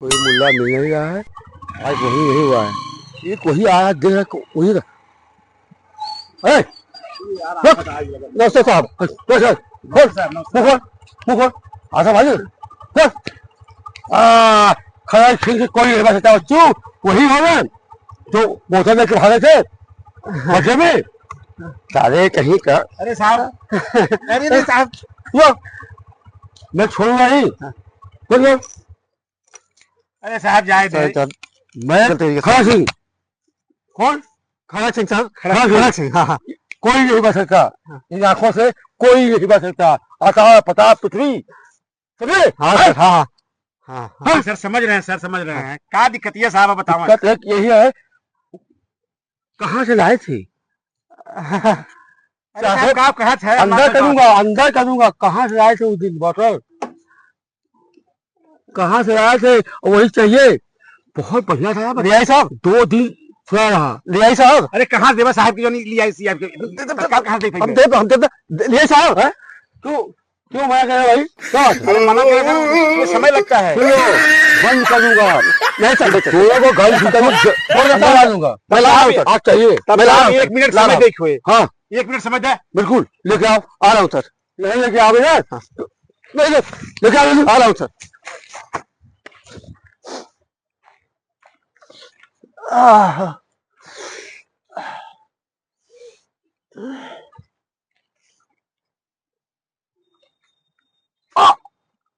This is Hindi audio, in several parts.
कोई मुल्ला मिल नहीं रहा है। आज वही नहीं हुआ है। ये कोई आया देख वही नमस्ते साहब। आशा भाई खड़ा खिल के कोई नहीं बचता। बच्चू वही हो गए जो बोतल लेके भागे थे बच्चे में सारे कहीं का। अरे साहब अरे साहब वो मैं छोड़ूंगा नहीं। बोलो अरे साहब जाए थे। मैं खड़ा सिंह। कौन? खड़ा सिंह साहब। खड़ा सिंह। हाँ कोई नहीं बच सकता इन आंखों से। कोई नहीं बच सकता। आकाश पता पृथ्वी समझे। हाँ हाँ हाँ सर समझ रहे हैं सर समझ रहे हैं। क्या दिक्कत है साहब आप बताओ। दिक्कत एक यही है कहाँ से लाए थे। अरे साहब आप कहा थे अंदर करूंगा कहाँ से लाए थे उस दिन बोतल कहाँ से लाए थे वही चाहिए। बहुत बढ़िया था रियाई साहब 2 दिन सोया रहा। रियाई साहब अरे कहाँ देवा साहब की जो नहीं लिया इसी आपके कहाँ से हम दे रियाई साहब है क्यों मना करे भाई। अरे मना करेगा ये समय लगता है। बंद करूंगा नहीं चलो वो घर बता दूंगा। आप चाहिए 1 मिनट समय देखिए। हाँ 1 मिनट समय दे। बिल्कुल लेके आओ आ रहा हूँ सर। नहीं लेके आओगे ना नहीं लेके आओ आ रहा हूँ सर।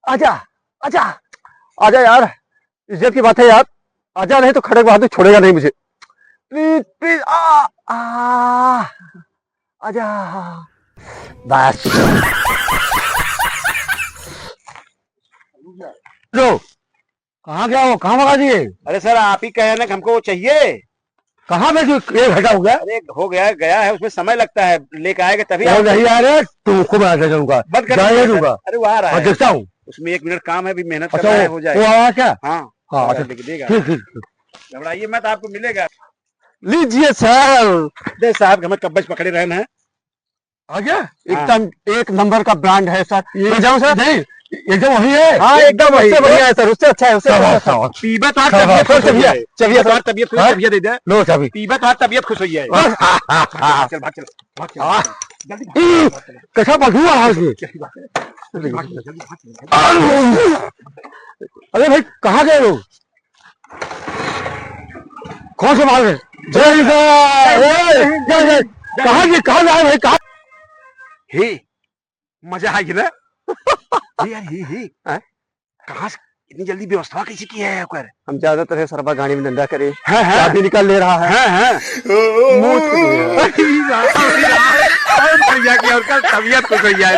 आजा आजा आजा यार इज्जत की बात है यार। आजा नहीं तो खड़क बहादुर छोड़ेगा नहीं मुझे। प्लीज प्लीज आजा बस। लो कहाँ गया वो कहाँ भगा दिए। अरे सर आप ही कहे ना कि हमको वो चाहिए। कहाँ में एक घंटा हो गया। अरे हो गया गया है उसमें समय लगता है लेकर आएगा तभी। नहीं आ रहे तुमको मैं जाऊंगा बंद कर दूंगा। अरे वो आ रहा है देखता हूँ उसमें 1 मिनट काम है अभी मेहनत अच्छा करना है हो जाए। वो आया क्या। हाँ हाँ देगा ठीक घबराइए मत आपको मिलेगा। लीजिए सर। दे साहब हमें कब्बज पकड़े रहना है। आ गया एकदम 1 नंबर का ब्रांड है सर। ये जाओ सर नहीं एकदम वही है। हाँ एकदम वही बढ़िया है सर उससे अच्छा है उससे पीबा तो तबियत दे दे। लो चाबी पीबा तो तबियत खुश हुई है। चल भाग चल कैसा बदबू आ रहा है। अरे भाई कहाँ गए लोग कौन से मार रहे। कहाँ जाए भाई कहाँ। हे मजा आएगी ना यार। ही कहाँ इतनी जल्दी व्यवस्था कैसे की है कर। हम ज्यादातर है सरबा गाड़ी में धंधा करे चाबी निकल ले रहा है। तबियत खुश हो गया है